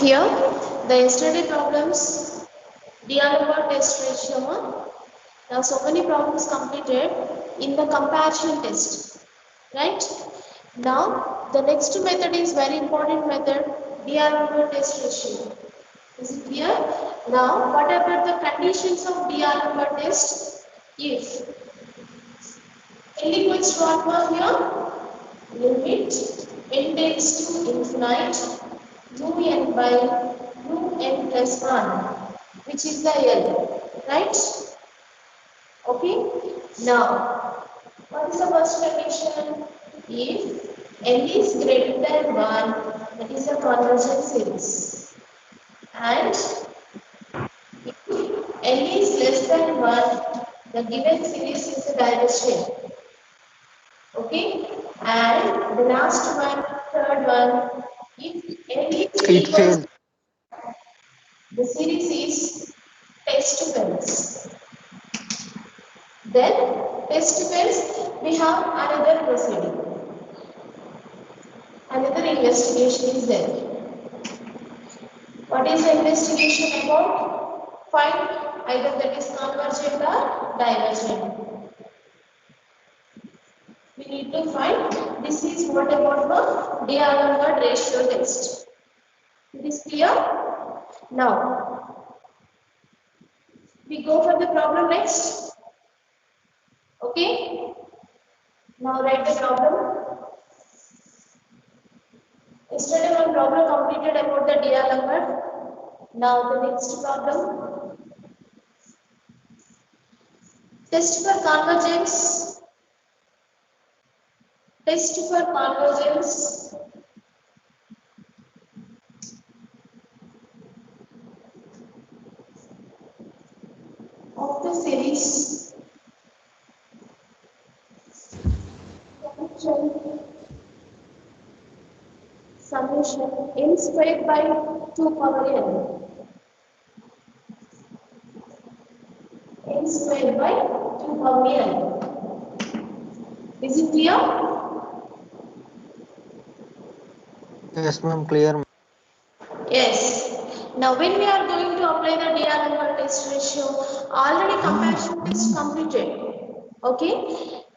Here, the yesterday problems, D'Alembert test ratio. Now, so many problems completed in the comparison test, right? Now, the next method is very important method, D'Alembert test ratio. Is it clear? Now, what about the conditions of D'Alembert test? If L equals to what here? Limit n tends to infinite un by un plus 1, which is the L, right? Okay. Now, what is the first condition? If L is greater than 1, that is a convergent series. And if L is less than 1, the given series is a divergent. Okay. And the last one, third one, if L is It equals, failed. the series is test wells. Then test wells, we have another proceeding. Another investigation is there. What is the investigation about? Find either that is convergent or divergent. We need to find, this is what about the D'Alembert ratio test. It is clear? Now, we go for the problem next. Okay? Now write the problem. Yesterday one problem completed about the D'Alembert. Now the next problem. Test for convergence. Test for convergence. Of the series summation n squared by 2 power n squared by 2 power n. Is it clear? Yes, ma'am, clear. Yes. Now when we are going to apply the D'Alembert test ratio, already comparison test completed. Okay.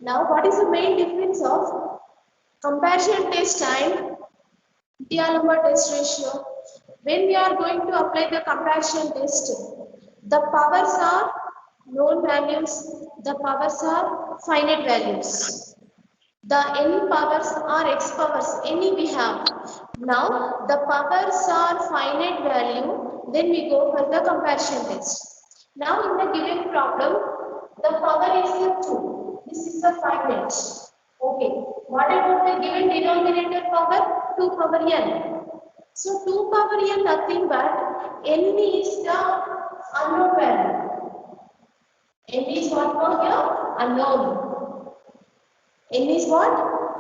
Now what is the main difference of comparison test and D'Alembert test ratio? When we are going to apply the comparison test, the powers are known values, the powers are finite values. The n powers are x powers, any we have. Now the powers are finite value, then we go for the comparison test. Now in the given problem, the power is the 2. This is the finite. Okay. What about the given denominator power? 2 power n. So 2 power n nothing but n is the unknown value. N is what for here? Unknown. N is what?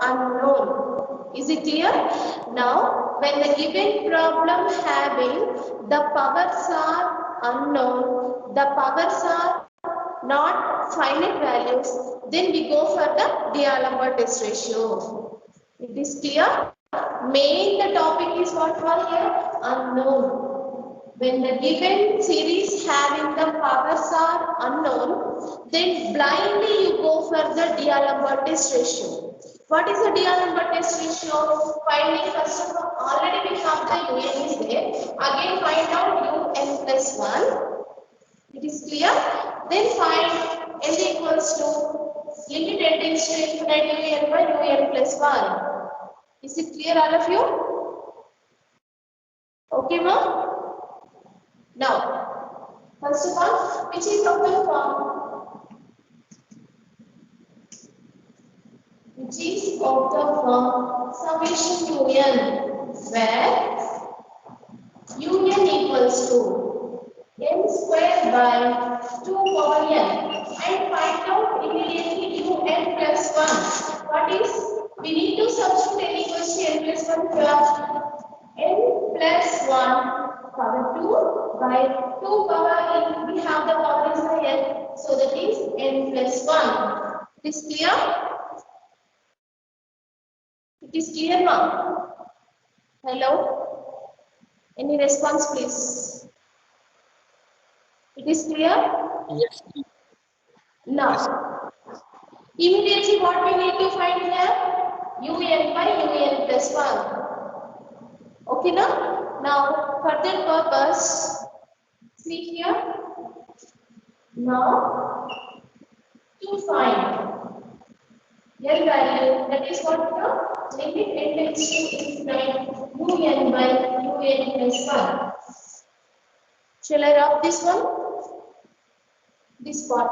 Unknown. Is it clear? Now, when the given problem having the powers are unknown, the powers are not finite values, then we go for the D'Alembert test ratio. It is clear? Main the topic is what for here? Unknown. When the given series having the powers are unknown, then blindly you go for the D'Alembert test ratio. What is the D'Alembert test ratio? Finding first of all, already we have the un is there. Again find out un plus 1. It is clear? Then find n equals to limit n tends to infinite un by un plus 1. Is it clear all of you? Okay, ma'am? Now, first of all, which is of the form? Which is of the form summation un, where un equals to n squared by 2 power n, and find out immediately un plus 1. What is? We need to substitute n equals to n plus 1 here. N plus 1 power 2 by 2 power n. We have the power is the n, so that is n plus 1. It is clear? It is clear now? Hello? Any response, please? It is clear? Yes. Now, immediately what we need to find here? Un by un plus 1. Okay, now? Now, for that purpose, see here. Now, to find L value, that is what the limit n tends to infinite un by un plus 1. Shall I rub this one? This part.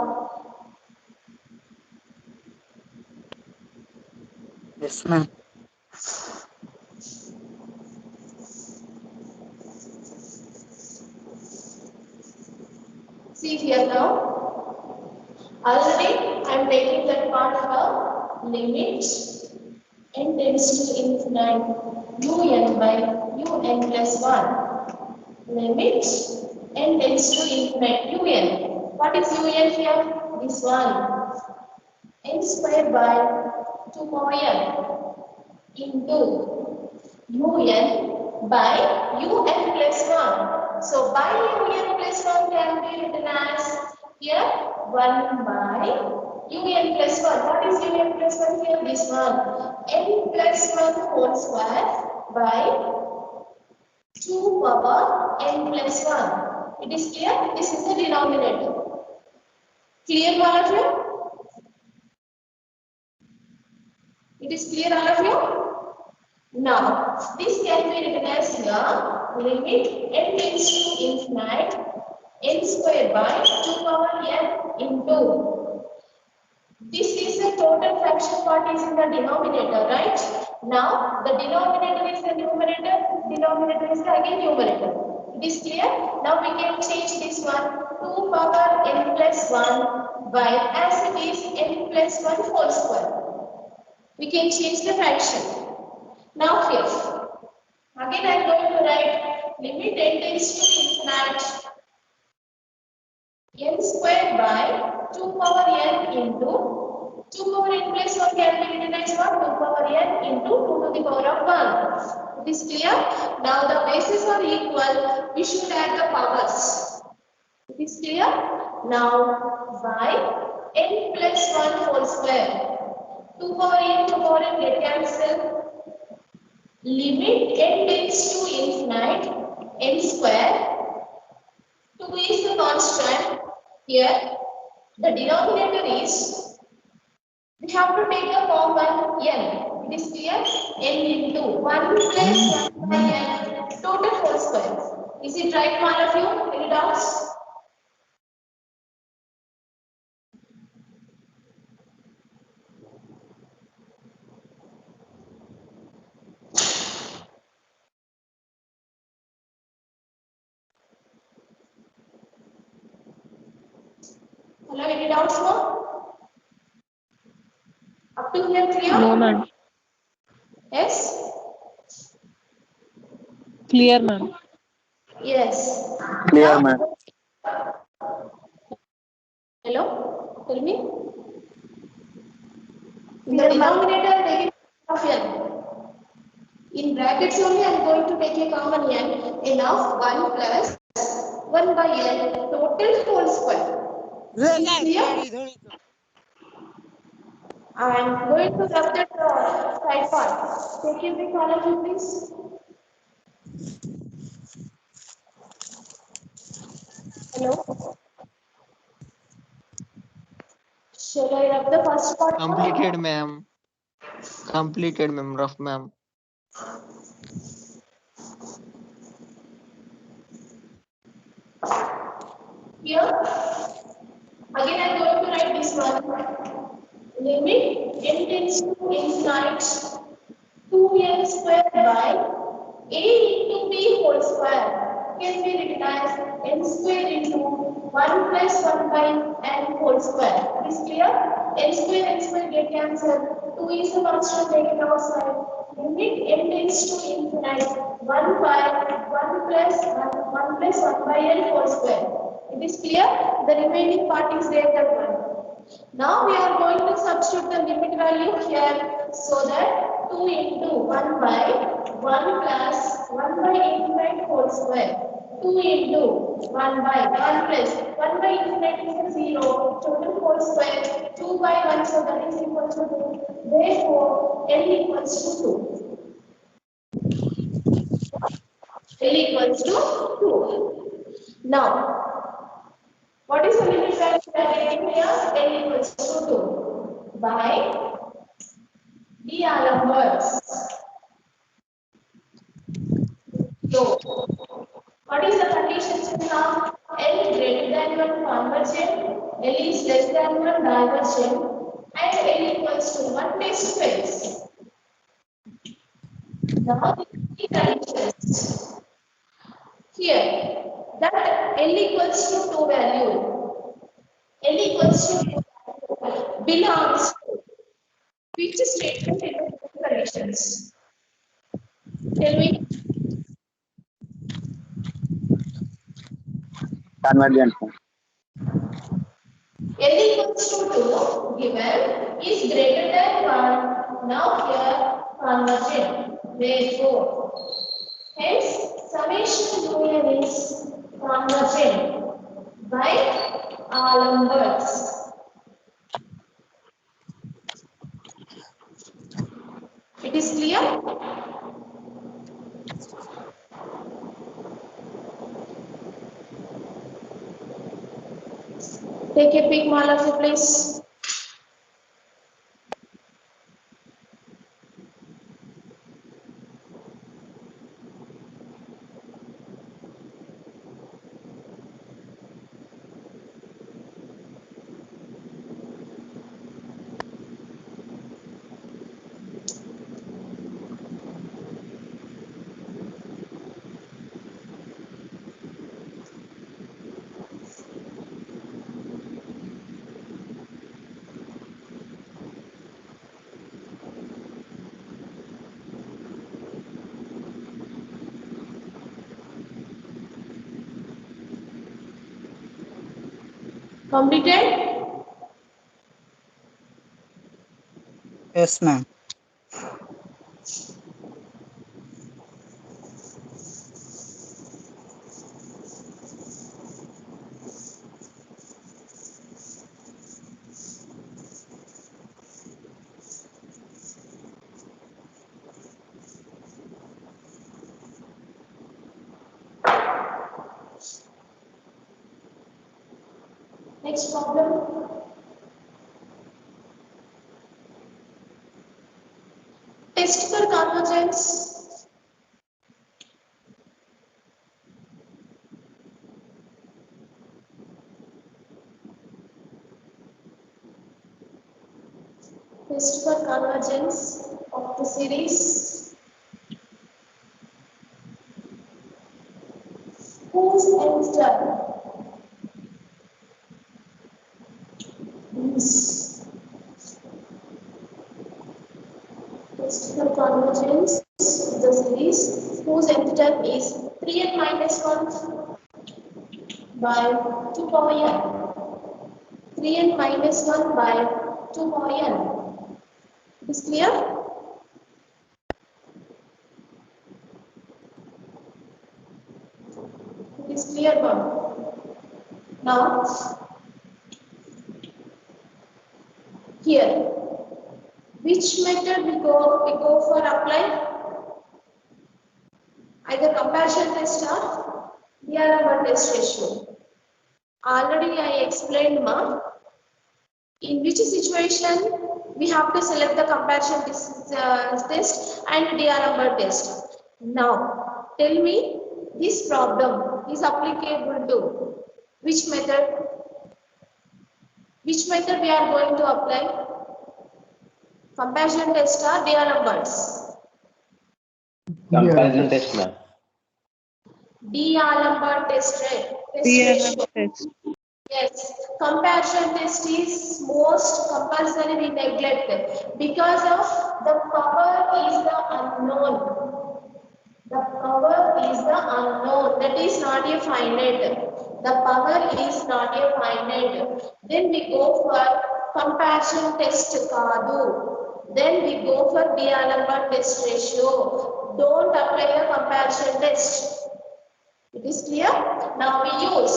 Yes, ma'am. See here now. Already I am taking that part of limit n tends to infinite un by un plus 1. Limit n tends to infinite un. What is un here? This one. N square by 2 power n into un by un plus 1. So by un plus 1 can be written as here 1 by un plus 1. What is un plus 1 here? This one. N plus 1 whole square by 2 power n plus 1. It is clear? This is the denominator. Clear all of you? It is clear all of you? Now, this can be written as here limit n tends to infinite n square by 2 power n into. This is the total fraction part is in the denominator, right? Now, the denominator is the numerator, denominator is the again numerator. It is clear? Now, we can change this one 2 power n plus 1 by as it is n plus 1 whole square. We can change the fraction. Now here, again I am going to write limit n tends to infinite n square by 2 power n into 2 power n plus 1 can be written as what? 2 power n into 2 to the power of 1. It is clear? Now the bases are equal, we should add the powers. It is clear? Now by n plus 1 whole square. 2 power n get cancelled. Limit n tends to infinite n square. 2 is the constant. Here the denominator is, we have to take the common n. It is clear? N into 1 plus 1 by n total whole square. Is it right, all of you? Any doubts? Hello, any doubts more? Up to here clear? No, ma'am. Yes? Clear, ma'am. Yes. Clear, Now, ma'am. hello? Tell me. In the Clear, ma'am. denominator, taking of n. In brackets only, I am going to take a common n of 1 plus 1 by n total whole square. Is it clear? I am going to rub that side part. Take a big all of you, please. Hello? Shall I rub the first part? Completed, ma'am. Completed, ma'am. Rough, ma'am. Here, again I am going to write this one. Limit n tends to infinite 2n square by a into b whole square can be written as n square into 1 plus 1 by n whole square. Is clear? N square get cancelled. 2 is the constant taken outside. Limit n tends to infinite 1 by 1 plus 1 plus 1 by n whole square. It is clear? The remaining part is there, that one. Now we are going to substitute the limit value here so that 2 into 1 by 1 plus 1 by infinite whole square. 2 into 1 by 1 plus 1 by infinite is a 0. Total whole square 2 by 1, so that is equal to 2. Therefore, L equals to 2. L equals to 2. Now, what is the limit value we are getting here? L equals to 2 by D'Alembert. So, what is the conditions now? L greater than 1 convergent, L is less than 1 divergent, and L equals to 1 face to face. Now, the conditions. Here, that L equals to 2 value, L equals to 2 value belongs to which statement in the conditions? Tell me. Convergent. L equals to 2 given is greater than 1. Now here convergent. Therefore, hence summation union is convergent by D'Alembert's. It is clear? Take a pic, Malaji, please. Completed? Yes, ma'am. Next problem. Test for convergence. Test for convergence of the series. Whose answer is test for convergence of the series whose answer is 3n minus 1 by 2 power n. 3n minus 1 by 2 power n. Is clear? It is clear, ma'am. Now, here, which method we go for apply? Either comparison test or D'Alembert test ratio. Already I explained, ma'am. In which situation we have to select the comparison test and D'Alembert test. Now, tell me this problem is applicable to which method? Which method we are going to apply? Comparison test or D'Alembert's? Comparison test, ma'am. D'Alembert test, right? Test ratio. Test. Yes, comparison test is most compulsory we neglect because of the power is the unknown. The power is the unknown. That is not a finite. The power is not a finite. Then we go for comparison test kaadu. Then we go for D'Alembert test ratio. don't apply the comparison test. It is clear? Now we use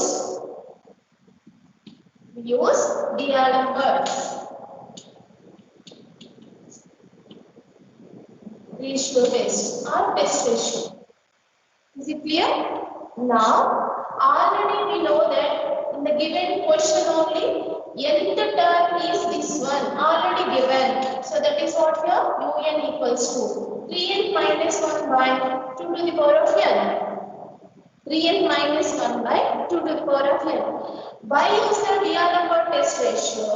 D'Alembert ratio test or test ratio. Is it clear? Now, already we know that in the given question only, nth term is this one already given. So that is what here un equals to 3n minus 1 by 2 to the power of n. 3n minus 1 by 2 to the power of n. By use the D'Alembert test ratio,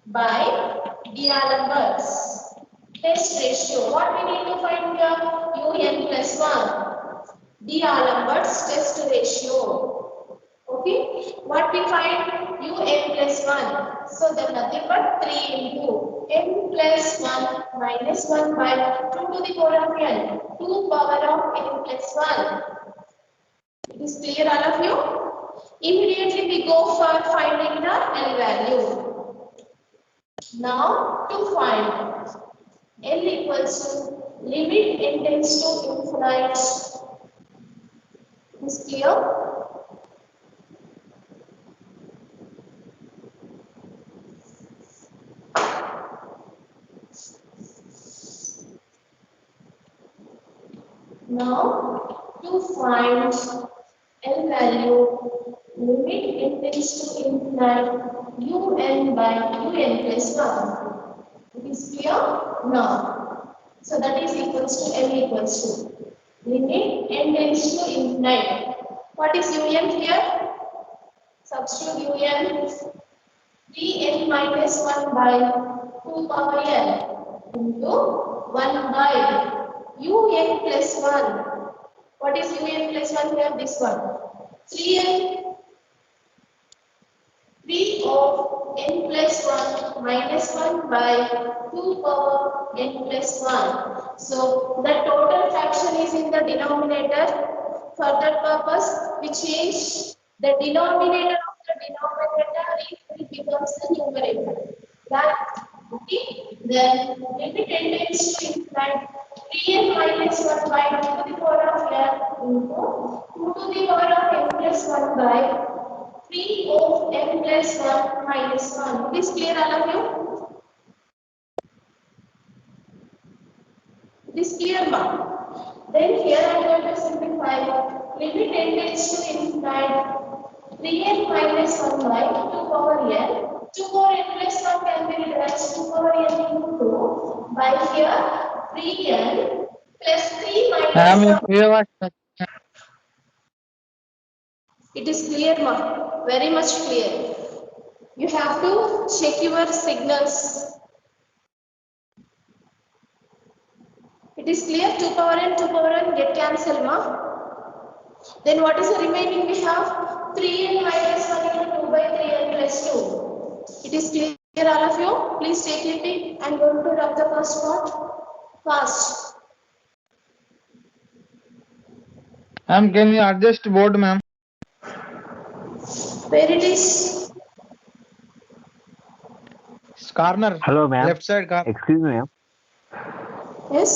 by D'Alembert's test ratio, what we need to find here? un plus 1. D'Alembert's test ratio. Okay, what we find? un plus 1. So then nothing but 3 into n plus 1 minus 1 by 2 to the power of n. 2 power of n plus 1. It is clear, all of you? Immediately we go for finding the L value. Now to find L equals to limit n tends to infinite. Is clear? Now to find L value, limit n tends to infinite un by un plus 1. It is clear? Now, so that is equals to L equals to limit n tends to infinite. What is un here? Substitute un 3n minus 1 by 2 power n into 1 by un plus 1. What is un plus 1 here? This one. 3n 3 of n plus 1 minus 1 by 2 power n plus 1. So the total fraction is in the denominator. For that purpose, we change the denominator of the denominator if it becomes the numerator. Right? Okay. Then limit n tends to infinite 3n minus 1 by 2 to the power of n into 2 to the power of n plus 1 by 3 of n plus 1 minus 1. It is clear, all of you? It is clear now. Then here I am going to simplify. Limit n tends to infinite 3n minus 1 by 2 power n. 2 power n plus 1 can be written as 2 power n into 2 by here 3n plus 3 minus 1. It is clear, ma. Very much clear. You have to check your signals. It is clear. 2 power n get cancelled, ma. Then what is the remaining? We have 3n minus 1 into 2 by 3n plus 2. It is clear, all of you? Please take it. I am going to rub the first part. Fast. Ma'am, can you adjust board, ma'am? Where it is? Corner. Hello, ma'am. Left side corner. Excuse me, ma'am. Yes.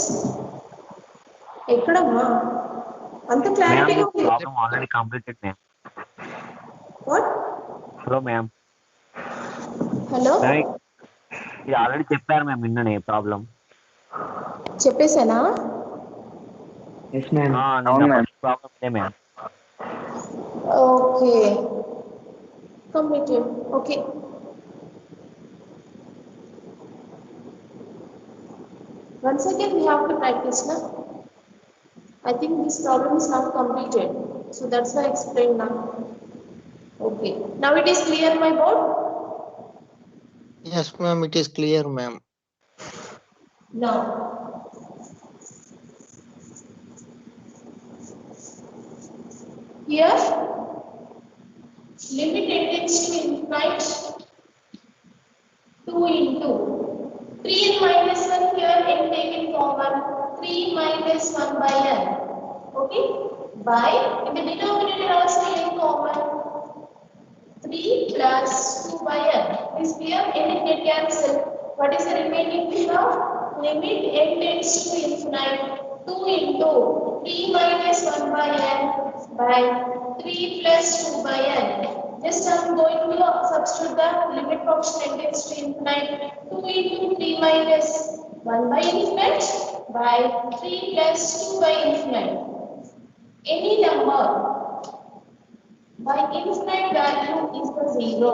ఎక్కడమ్మా అంత Ma'am, క్లారిటీగా the ఉంది. problem already completed, ma'am. What? Hello, ma'am. Hello Ma'am, ఇది already చెప్పారు ma'am నిన్ననే problem. చెప్పేసానా? Yes, ma'am. నిన్న first problem ఇదే ma'am. Okay completed. Okay once again we have to practice na. I think this problem is not completed, so that's why I explained now. Okay, now it is clear, my board? Yes, ma'am, it is clear, ma'am. Now here limit n tends to infinite 2 into 3n minus 1 here n taken common 3 minus 1 by n. Okay, by in the denominator also n common 3 plus 2 by n. This here n get cancelled. What is the remaining? We have limit n tends to infinite 2 into t minus 1 by n by 3 plus 2 by n. Just I am going to substitute the limit function tends to infinite. 2 into 3 minus 1 by infinite by 3 plus 2 by infinite. Any number by infinite value is the 0.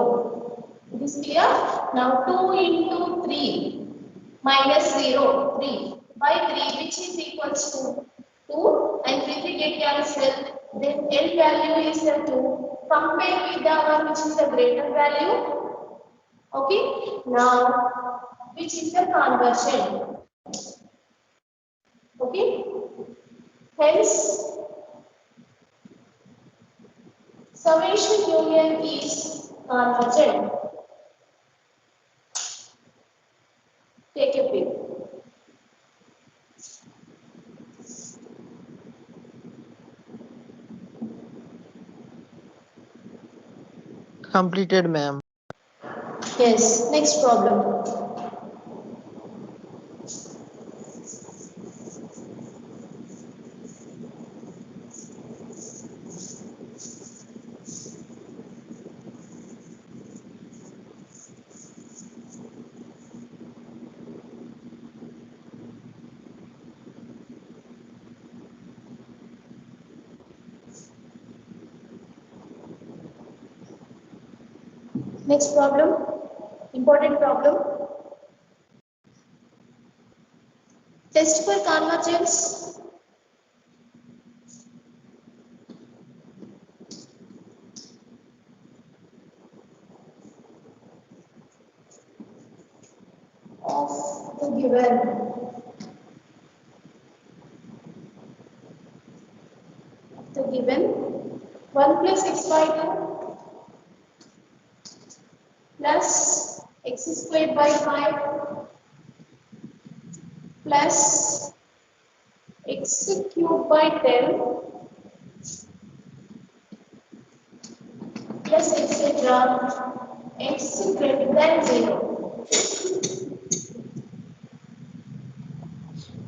It is clear? Now 2 into 3 minus 0, 3 by 3 which is equals to 2 and 3 get cancelled. Then L value is the 2. Compare with the one which is the greater value. Okay. Now which is the conversion. Okay. Hence summation union is convergent. Take a pick. Completed, ma'am. Yes, next problem. Next problem, important problem. Test for convergence. Of the given 1 plus x by 2 plus x squared by 5 plus x cubed by 10 plus etc. x greater than 0.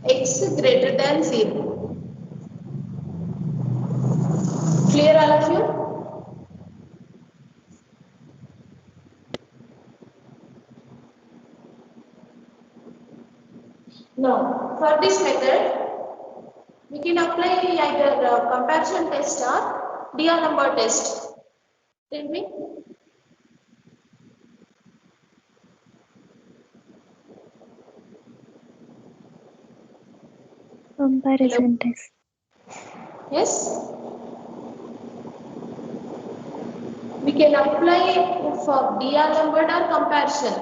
X greater than 0. Clear all of you? Now, for this method, we can apply either comparison test or DR number test. Tell me. Comparison test. Yes? We can apply for DR numbered or comparison.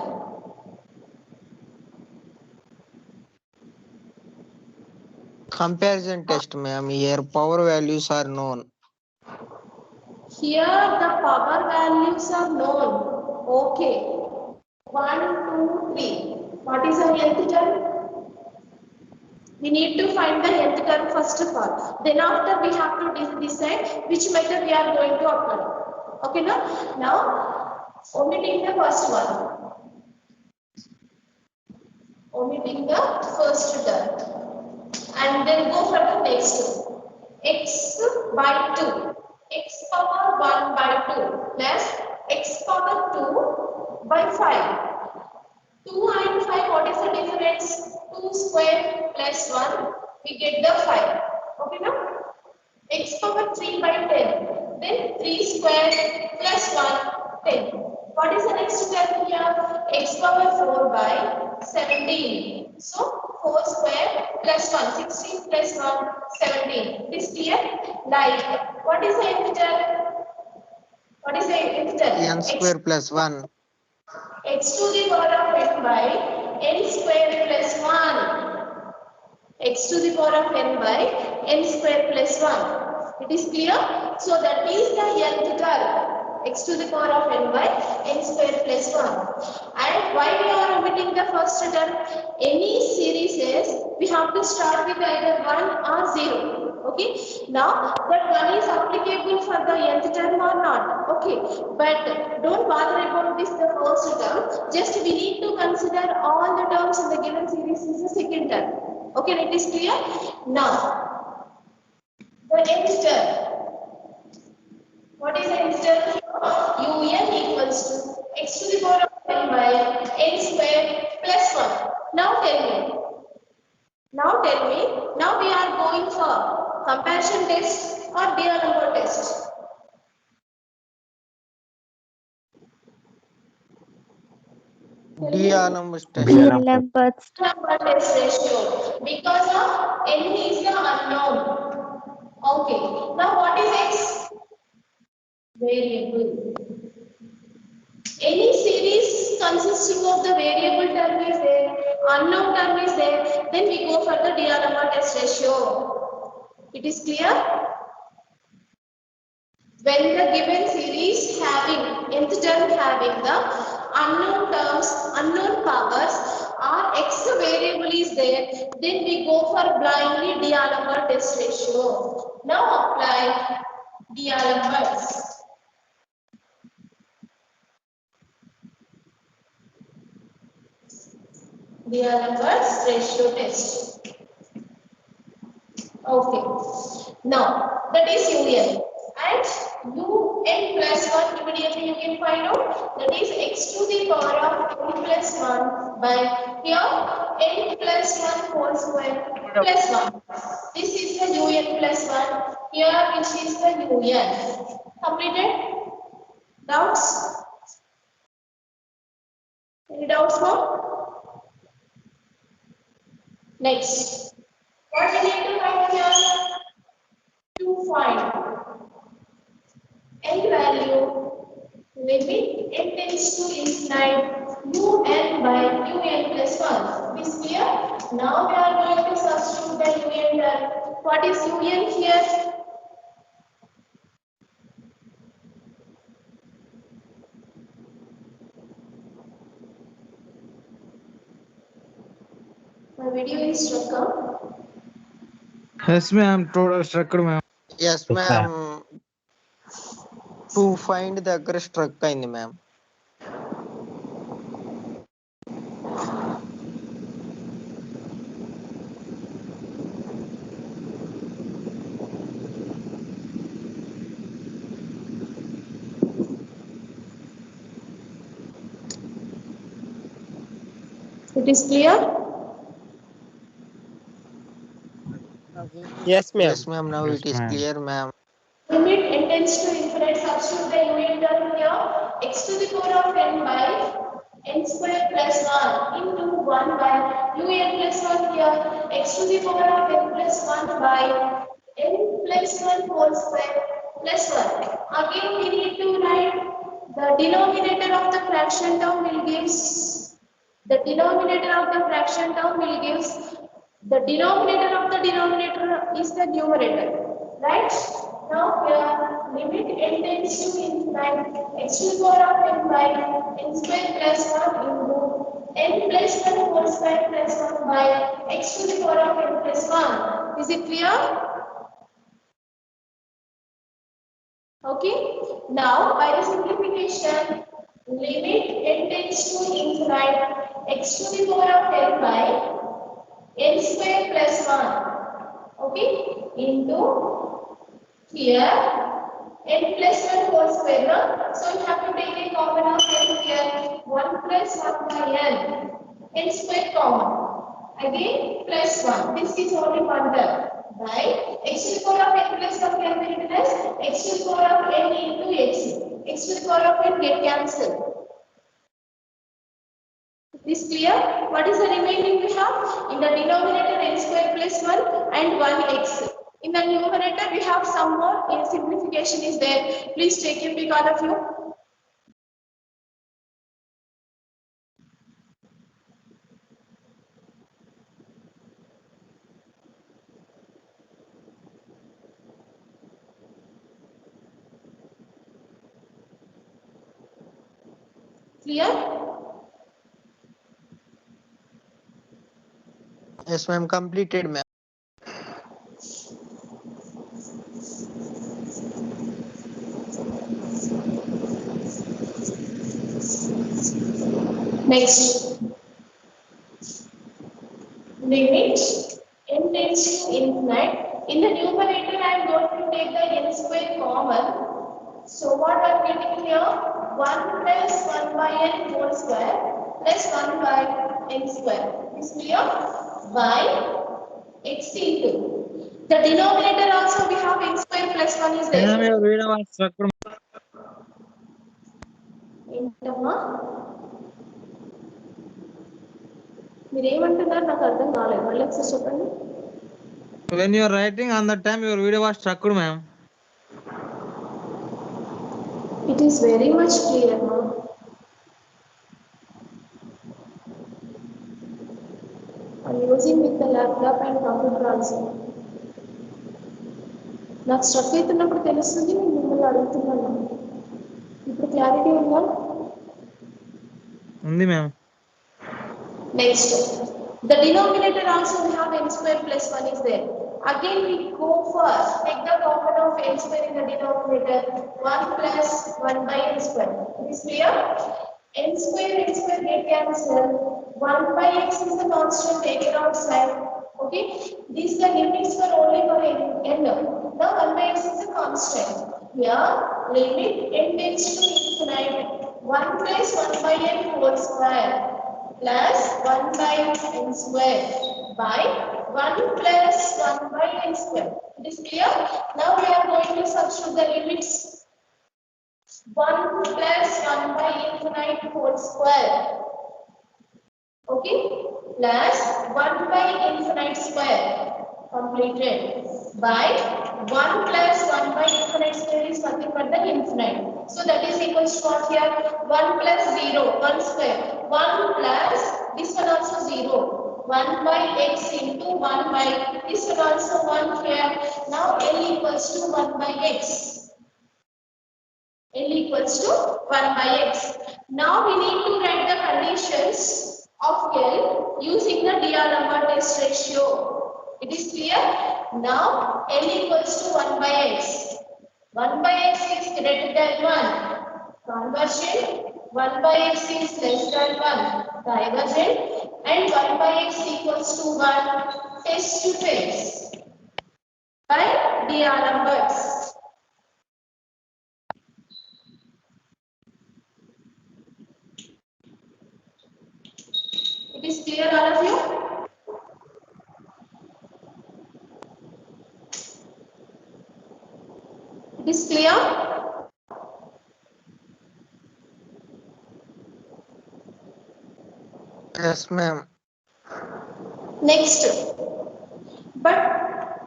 Comparison test, ma'am. Here power values are known. Here the power values are known. Okay. 1, 2, 3. What is the nth term? We need to find the nth term first of all. Then after we have to decide which method we are going to apply. Okay, now omitting the first one. Omitting the first term. And then go for the next. X by 2. X power 1 by 2 plus x power 2 by 5. 2 and 5, what is the difference? 2 square plus 1, we get the 5. Okay, now? X power 3 by 10. Then 3 square plus 1, 10. What is the next term here? X power 4 by 17. So 4 square plus 1, 16 plus 1, 17. This clear? Like, what is the nth term? What is the nth term? N square plus 1. X to the power of n by n square plus 1. X to the power of n by n square plus 1. It is clear? So that is the nth term. X to the power of n by n square plus 1. And why we are omitting the first term? Any series is we have to start with either 1 or 0. Okay. Now that 1 is applicable for the nth term or not. Okay. But don't bother about this the first term. Just we need to consider all the terms in the given series is the second term. Okay, it is clear. Now, the next term. What is the next term? Un equals to x to the power of n by n square plus 1. Now tell me. Now we are going for comparison test or D'Alembert test. D'Alembert test. D'Alembert's D'Alembert test ratio because of n is the unknown. Okay. Now what is x? Variable. Any series consisting of the variable term is there, unknown term is there, then we go for the D'Alembert test ratio. It is clear? When the given series having nth term having the unknown terms, unknown powers or x variable is there, then we go for blindly D'Alembert test ratio. Now apply D'Alembert's. D'Alembert's ratio test. Okay. Now that is Un and Un plus 1 immediately you can find out, that is x to the power of n plus 1 by here n plus 1 whole square plus 1. This is the Un plus 1. Here which is the Un. Completed? Doubts? Any doubts more? Next, what we need to find here? To find n value limit n tends to infinite un by un plus 1. This clear? Now we are going to substitute the un term. What is un here? My video is stuck up. Yes, ma'am. Total structure, ma'am. Yes, ma'am. To find దగ్గర struck అయింది ma'am. It is clear? Yes, ma'am. Yes, ma'am. Now Yes, it is ma'am. clear, ma'am. Limit n tends to infinite, substitute the un term here, x to the power of n by n square plus 1 into 1 by un plus 1 here, x to the power of n plus 1 by n plus 1 whole square plus 1. Again we need to write the denominator of the fraction term will give the denominator of the fraction term will give the denominator of the denominator is the numerator, right? Now here limit n tends to infinite x to the power of n by n square plus 1 into n plus 1 whole square plus 1 by x to the power of n plus 1. Is it clear? Okay. Now by the simplification, limit n tends to infinite x to the power of n by n square plus 1. Okay. Into here n plus 1 whole square. No? So you have to take a common of n here. 1 plus 1 by n square common. Again plus 1. This is only one term. By x to the power of n plus 1 can be written as x to the power of n into x. X to the power of n get cancelled. This clear? What is the remaining we have? In the denominator n square plus 1 and 1x. In the numerator we have some more simplification is there. Please take a pick, all of you. Clear? Yes, ma'am. Completed, ma'am. Next. Limit numerator I am going to take the n square common. So what I am getting here? 1 plus 1 by n whole square plus 1 by n square. Is clear? By x into. The denominator also we have x square plus 1 is there. Ma'am, your video was struck. ఏంటమ్మా మీరేమంటున్నారు నాకు అర్థం కాలేదు మళ్ళీ ఒకసారి చెప్పండి. When you are writing on that time, your video was struck, ma'am. It is very much clear, ma. I'm using with the laptop and computer also. నాకు struck అవుతున్నప్పుడు తెలుస్తుంది నేను మిమ్మల్ని అడుగుతున్నాను. ఇప్పుడు క్లారిటీ ఉందా? ఉంది ma'am. Next, the denominator also we have n square plus 1 is there. Again we go first, take the common of n square in the denominator, 1 plus 1 by n square. Is clear? N square get cancelled. 1 by x is the constant, take it outside. Okay? These are limits for only for n. Now 1 by x is a constant. Here, limit n tends to infinite. 1 plus 1 by n whole square plus 1 by n square by 1 plus 1 by n square. It is clear? Now we are going to substitute the limits. 1 plus 1 by infinite whole square. Okay? Plus 1 by infinite square. Completed. By 1 plus 1 by infinite square is nothing but the infinite. So that is equals to what here? 1 plus 0, 1 square. 1 plus, this one also 0. 1 by x into 1 by, this one also 1 here. Now L equals to 1 by x. L equals to 1 by x. Now we need to write the conditions of L using the D'Alembert test ratio. It is clear? Now L equals to 1 by x. 1 by x is greater than 1. Conversion, 1 by x is less than 1. Divergent, and 1 by x equals to 1. Face to face. By D'Alembert. It is clear, all of you? It is clear? Yes, ma'am. Next, but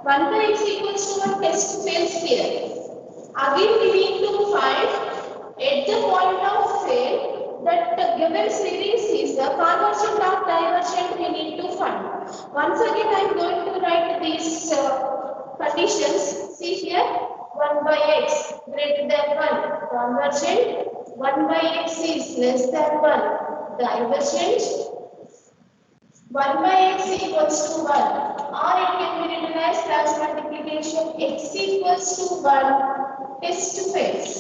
1 by x equals to 1 test fails here. Again we need to find at the point of fail that the given series is the convergent or divergent we need to find. Once again I am going to write these conditions. See here, 1 by x greater than 1, convergent, 1 by x is less than 1, divergent, 1 by x equals to 1, or it can be written as cross multiplication, x equals to 1, face to face.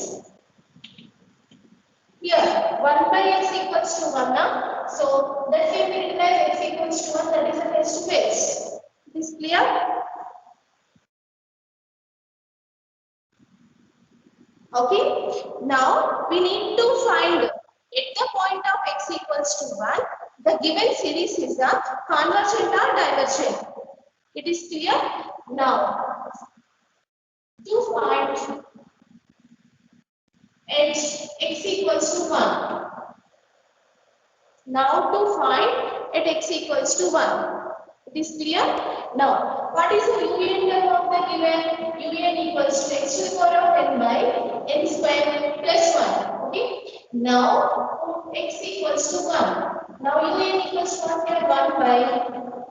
Here, 1 by x equals to 1 now, so that can be written as x equals to 1, that is a face to face. Is this clear? Okay, now we need to find at the point of x equals to 1, the given series is a convergent or divergent. It is clear? Now, to find at x equals to 1. Now to find at x equals to 1. It is clear? Now, what is the UN term of the given? UN equals to x to the power of n by n square plus 1. Okay? Now, x equals to 1. Now, UN equals to 1 by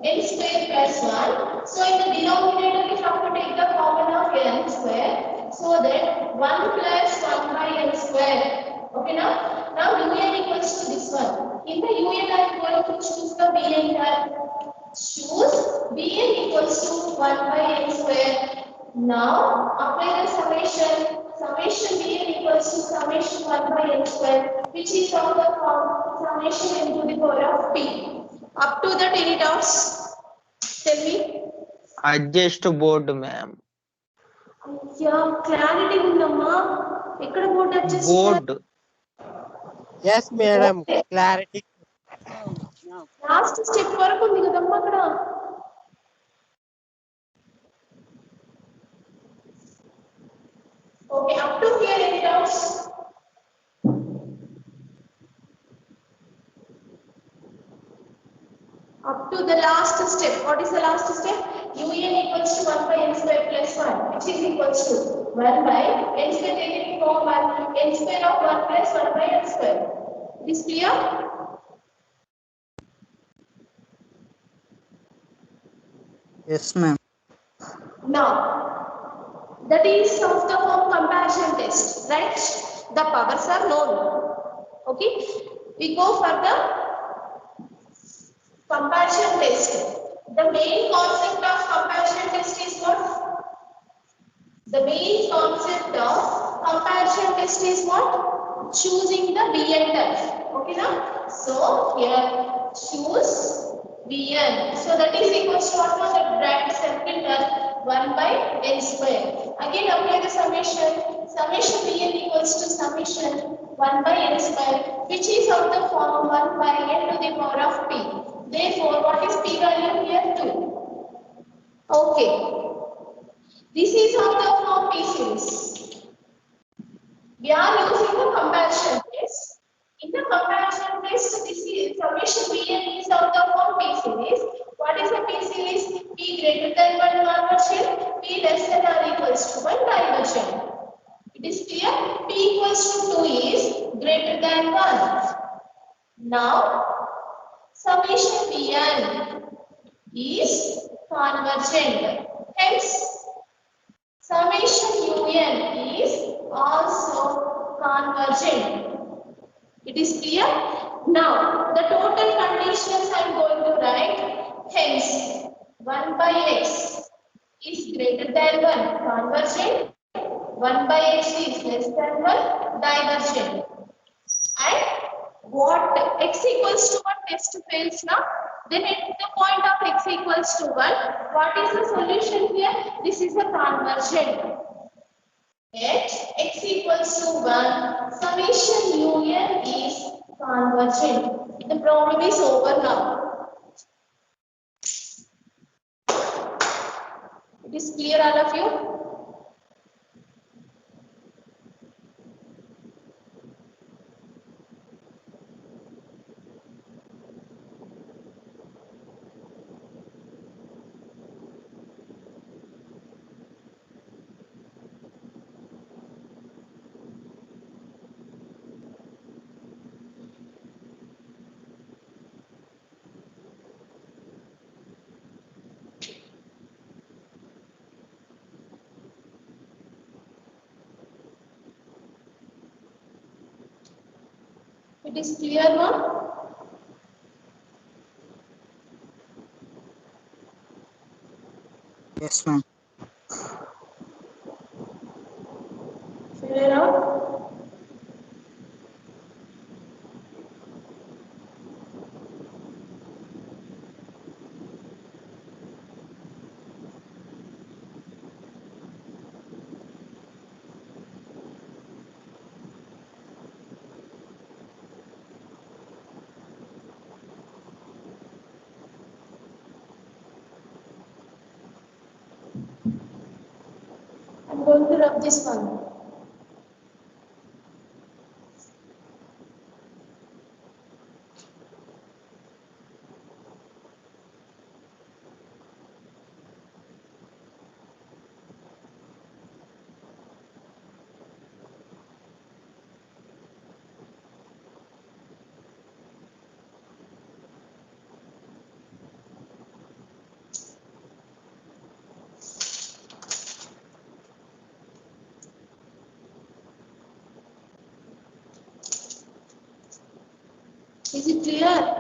n square plus 1. So, in the denominator, we have to take the common of n square. So that 1 plus 1 by n square. Okay, now UN equals to this one. In the UN, I am going to choose the Bn term. Choose Bn equals to 1 by n square. Now apply the summation. Summation Bn equals to summation 1 by n square, which is of the form summation into the power of p. Up to that, any doubts? Tell me. Adjust board, ma'am. Yeah clarity ఉందమ్మా. ఎక్కడ board touch చేస్తున్నారు? Board. Yes madam, clarity. Last step వరకు ఉంది కదమ్మా అక్కడ. Okay, up to here any doubts? Up to the last step. What is the last step? Un equals to 1 by n square plus 1, which is equals to 1 by n square taken form as n square of 1 plus 1 by n square. It is clear? Yes, ma'am. Now, that is of the form comparison test, right? The powers are known. Okay, we go for the comparison test. The main concept of comparison test is what? The main concept of comparison test is what? Choosing the Bn term. Okay now? So here choose Bn. So that is equals to what was the bracket circle term 1 by n square. Again apply the summation. Summation Bn equals to summation 1 by n square, which is of the form 1 by n to the power of p. Therefore, what is p value here? 2. Okay. This is of the form P series. We are using the comparison test. In the comparison test, this is summation Bn is of the form P series. What is the P series? P greater than 1 conversion, P less than or equals to 1 diversion. It is clear? P equals to 2 is greater than 1. Now, summation Bn is convergent. Hence, summation Un is also convergent. It is clear? Now, the total conditions I am going to write. Hence, 1 by x is greater than 1, convergent. 1 by x is less than 1, divergent. And what x equals to 1 test fails now? Then at the point of x equals to 1, what is the solution here? This is a convergent. At x equals to 1, summation Un is convergent. The problem is over now. It is clear, all of you? It is clear now? Yes, ma'am. Clear out? I'm going to rub this one. Is it clear?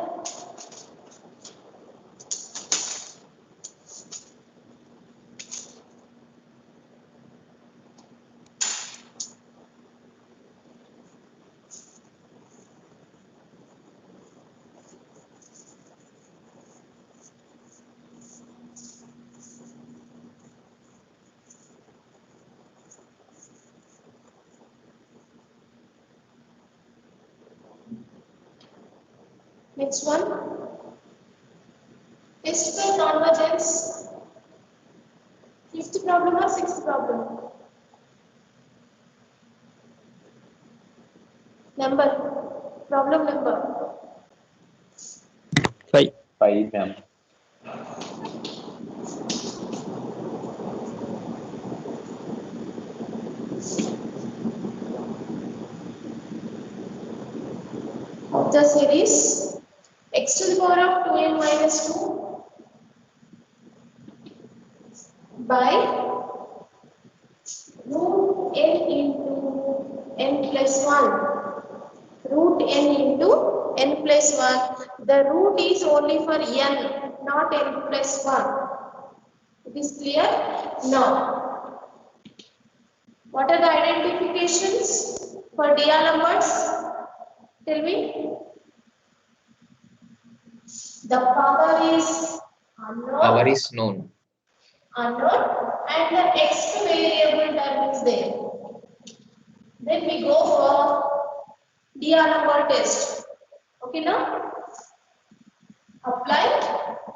Next one. Test for convergence. Fifth problem or sixth problem? Number. Problem number. 5. 5, ma'am. Of the series x to the power of 2n minus 2 by root n into n plus 1. Root n into n plus 1. The root is only for n, not n plus 1. It is clear? Now, what are the identifications for D'Alembert? Tell me. The power is unknown. Power is known. Unknown, and the x variable term is there. Then we go for D'Alembert test. Okay, now apply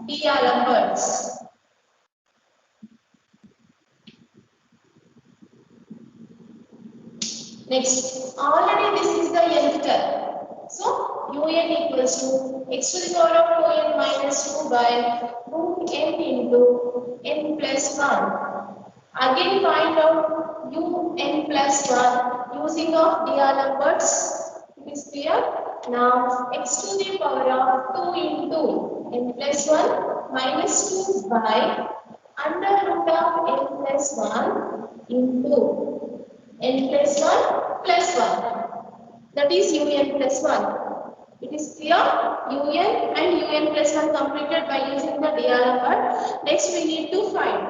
D'Alembert. Next, already this is the nth term. So un equals to x to the power of 2n minus 2 by root n into n plus 1. Again find out un plus 1 using of D'Alembert's. It is clear? Now x to the power of 2 into n plus 1 minus 2 by under root of n plus 1 into n plus 1 plus 1. That is un plus 1. It is clear? Un and un plus 1 completed by using the D'Alembert. Next we need to find.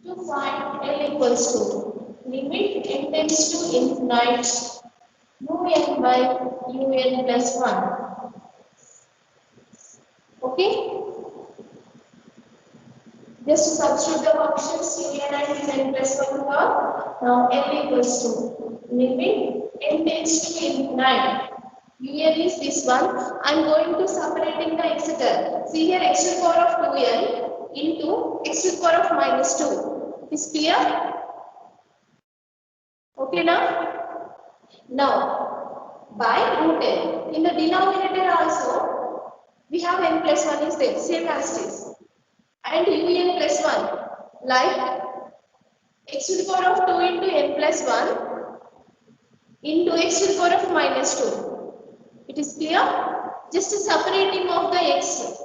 To find L equals to limit n tends to infinite un by un plus 1. Okay? Just substitute the functions un and n plus 1 for now L equals to limit n tends to infinite. Un is this one. I am going to separating the etc. See here x to the power of 2n into x to the power of minus 2. Is clear? Okay now? Now, by root n. In the denominator also, we have n plus 1 is there, same as this. And un plus 1, like x to the power of 2 into n plus 1 into x to the power of minus 2. It is clear? Just a separating of the x.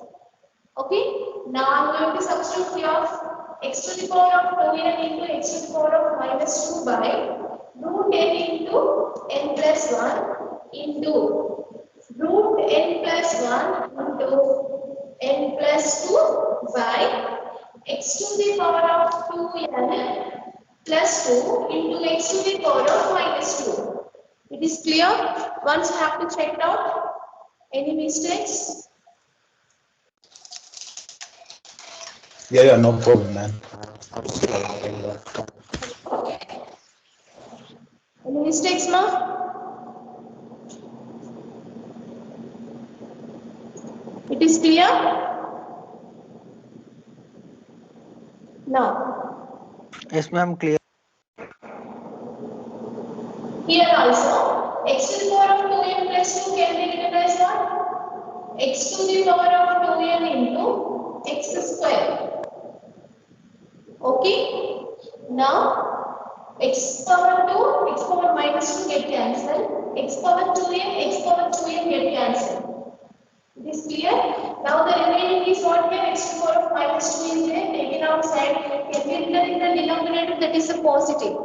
Okay? Now I am going to substitute here x to the power of 2n into x to the power of minus 2 by root n into n plus 1 into root n plus 1 into n plus 2 by x to the power of 2n plus 2 into x to the power of minus 2. It is clear? Once you have to check out any mistakes. Yeah, no problem, man. Any mistakes, ma? It is clear? Now, Yes, ma'am, clear. here also, x to the power of 2n plus 2 can be written as what? X to the power of 2n into x square. Okay? Now, x power 2, x power minus 2 get cancelled. X power 2n, x power 2n get cancelled. It is clear? Now the remaining is what here? X to the power of minus 2 is there, taken outside. Can be written in the denominator, that is a positive.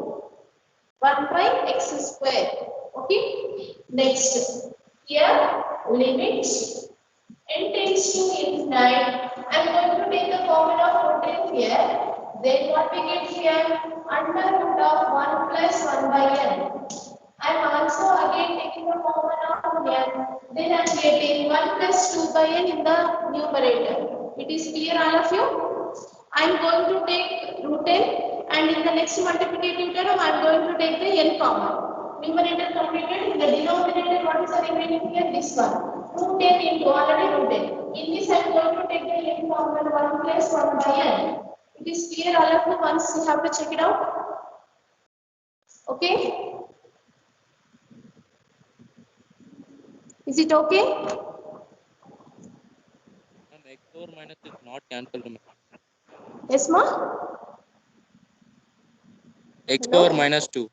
1 by x square. Okay? Next, here limit n tends to infinite. I am going to take the common of root n here. Then what we get here? Under root of 1 plus 1 by n. I am also again taking the common of n. Then I am getting 1 plus 2 by n in the numerator. It is clear, all of you? I am going to take root n, and in the next multiplicative term I am going to take the n common. numerator completed. In the denominator, what is the remaining here? This one. Root n into already root n. In this, I am going to take the n common 1 plus 1 by n. It is clear all of you. Once you have to check it out. Okay? Is it okay? And x power minus is not cancelled. Yes, ma? X Hello? power minus 2.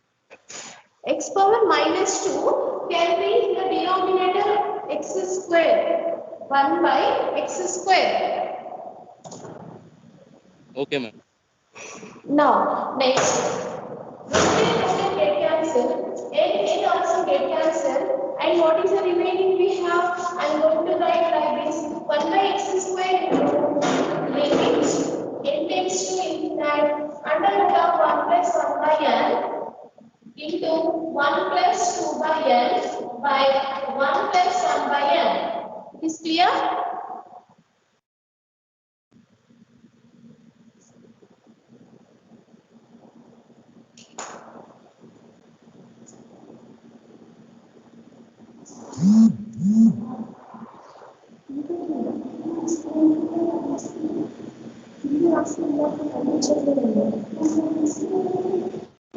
X power minus 2 can be in the denominator x square. 1 by x square. Okay, ma'am. Now, next. Root get cancelled. N also get cancelled. And what is the remaining we have? I am going to write like this. 1 by x square into limit n tends to infinite under root of 1 plus 1 by n into 1 plus 2 by n by 1 plus 1 by n. Is clear?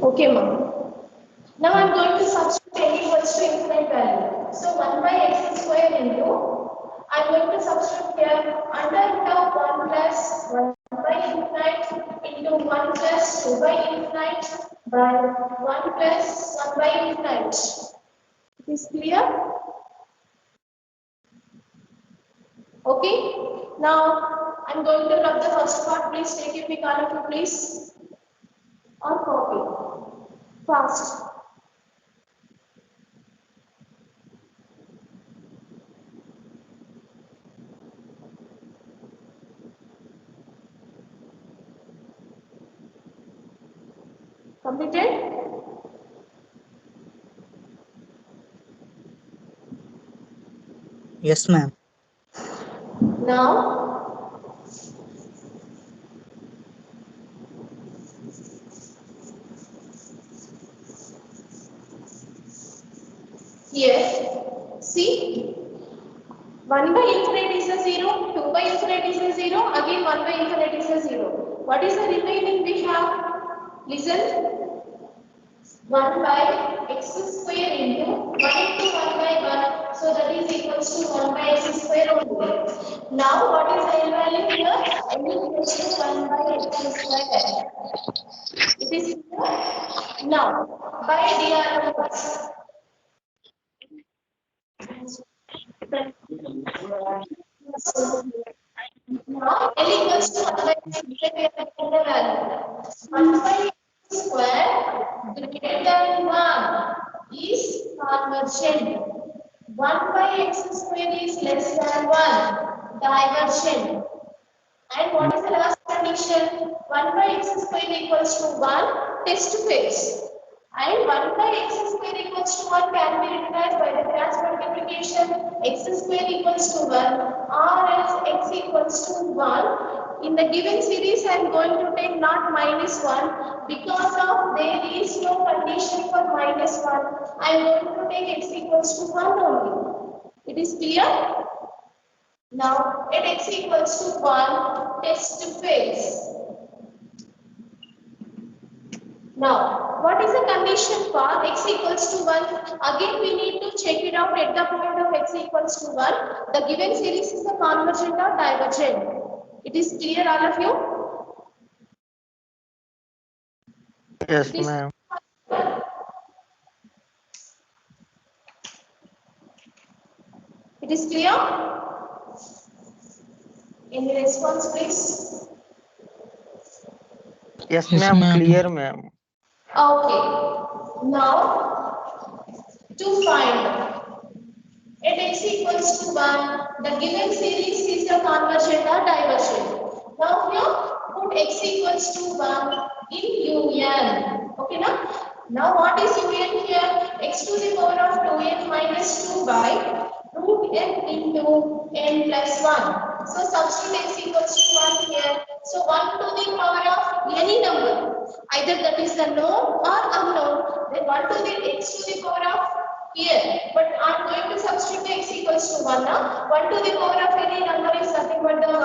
Okay, ma'am. Now I am going to substitute n equals to infinite value. So 1 by x square into, I am going to substitute here under root of 1 plus 1 by infinite into 1 plus 2 by infinite by 1 plus 1 by infinite. It is clear? Okay. Now I am going to rub the first part. Please take it, pick all of you, please. Or copy. Fast. Completed? Yes, ma'am. Now, here, see, 1 by infinite is a 0, 2 by infinite is a 0, again 1 by infinite is a 0. What is the remaining we have? Listen, 1 by x square into 1 into 1 by 1, so that is equals to 1 by x square only. Now, what is the value here? N equals to 1 by x square. It is clear? Now, by dr. Now, L equals to 1 by x square, we are getting the value. 1 by x square greater than 1 is convergent. 1 by x square is less than 1, divergent. And what is the last condition? 1 by x square equals to 1, test phase. And 1 by x square equals to 1 can be written as by the cross multiplication x square equals to 1 or else x equals to 1. In the given series, I am going to take not minus 1 because of there is no condition for minus 1. I am going to take x equals to 1 only. It is clear? Now, at x equals to 1, test phase. Now, what is the condition for x equals to 1? Again, we need to check it out at the point of x equals to 1. The given series is a convergent or divergent. It is clear, all of you? Yes, It is ma'am. It is clear? Any response, please? Yes, Yes, ma'am. ma'am. Clear, ma'am. Okay. Now, to find at x equals to 1, the given series is a convergent or divergent. Now here, put x equals to 1 in un. Okay, now? Now what is un here? X to the power of 2n minus 2 by root n into n plus 1. So substitute x equals to 1 here. So 1 to the power of any number. I whether that is the known or unknown, then 1 to the x to the power of here. But I'm going to substitute x equals to 1 now. 1 to the power of any number is nothing but the 1.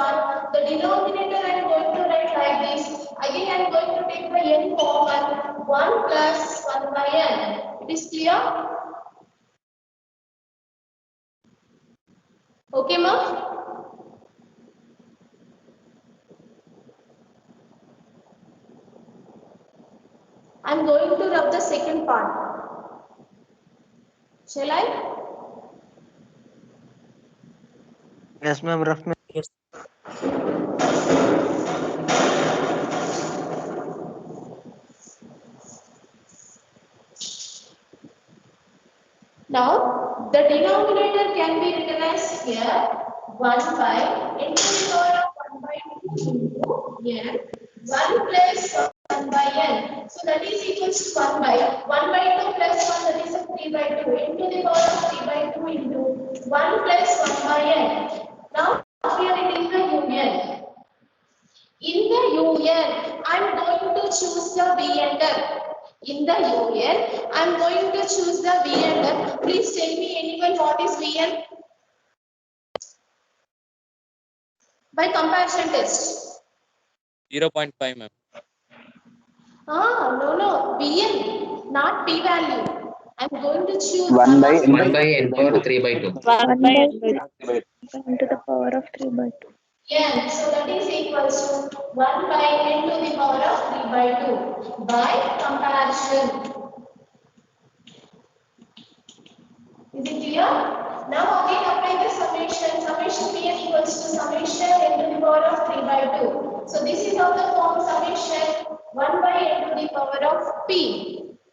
The denominator I am going to write like this. Again I am going to take the n common. 1 plus 1 by n. It is clear? Okay, ma? I'm going to rub the second part. Shall I? Yes, ma'am. Rough, ma'am. Yes. Now, the denominator can be written as here 1 by into the power of 1 by 2 into n 1 plus 1 by n. So that is equals to 1 by 2 plus 1, that is a 3 by 2 into the power of 3 by 2 into 1 plus 1 by n. Now here it is the union. In the union, I am going to choose the V and F. In the union, I am going to choose the V and F. Please tell me anyone what is V and by comparison test. 0.5, ma'am. No. Vn, not p value. I'm going to choose 1 by n 1 by n power 3 by 2. 1 by into the power of 3 by 2. n. So that is equals to 1 by n to the power of 3 by 2 by comparison. Is it clear? Now again apply the summation. Summation Pn equals to summation n to the power of 3 by 2. So this is of the form summation 1 by n to the power of p.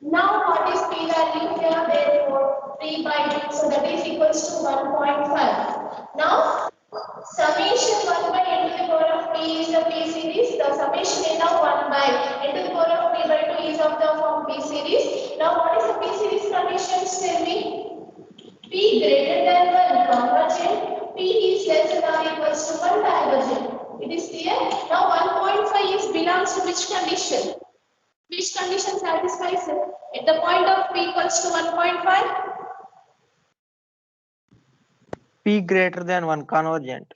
Now what is p value here? Therefore 3 by 2. So that is equals to 1.5. Now summation 1 by n to the power of p is the p series. The summation n of 1 by n to the power of p by 2 is of the form p series. Now what is the p series conditions? Tell me. P greater than 1 convergent, P is less than or equals to 1 divergent. It is clear? Now 1.5 is belongs to which condition? Which condition satisfies it? At the point of P equals to 1.5? P greater than 1 convergent.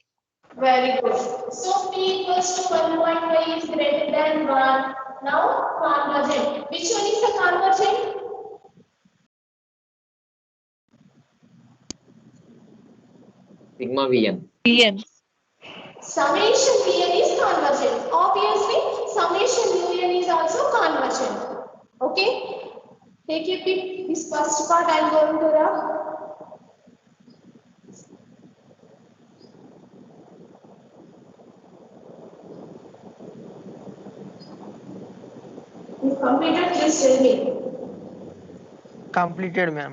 Very good. So P equals to 1.5 is greater than 1. Now convergent. Which one is the convergent? Sigma Vn. Summation Vn is convergent. Obviously, summation Un is also convergent. Okay? Take a pick. This first part I am going to rub. If completed, please tell me. Completed, ma'am.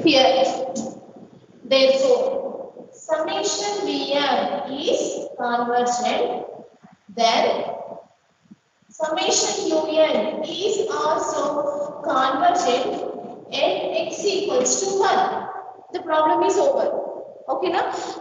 Here. Therefore, summation Vn is convergent. Then summation Un is also convergent and x equals to 1. The problem is over. Okay,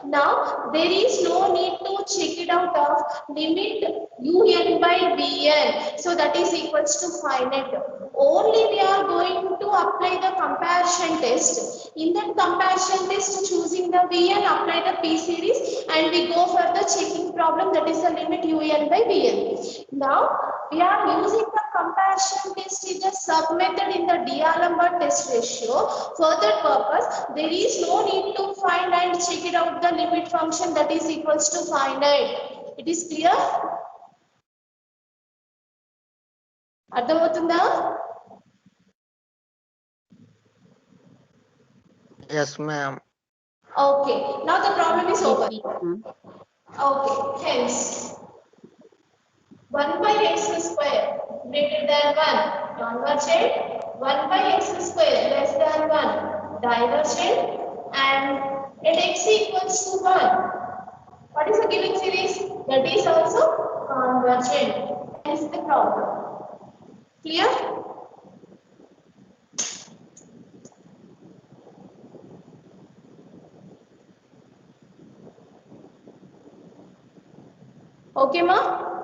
now there is no need to check it out of limit Un by Vn. So that is equals to finite. Only we are going to apply the comparison test. In that comparison test, choosing the Vn, apply the P series, and we go for the checking problem, that is the limit Un by Vn. Now we are using the comparison test in the sub method in the D'Alembert test ratio. For that purpose, there is no need to find and check it out the limit function, that is equals to finite. It is clear? అర్థమవుతుందా? Yes, ma'am. Okay, now the problem is over. Okay, hence 1 by x square greater than 1 convergent, 1 by x square less than 1 divergent, and at x equals to 1, what is the given series? That is also convergent. Hence the problem. Clear? Okay, ma?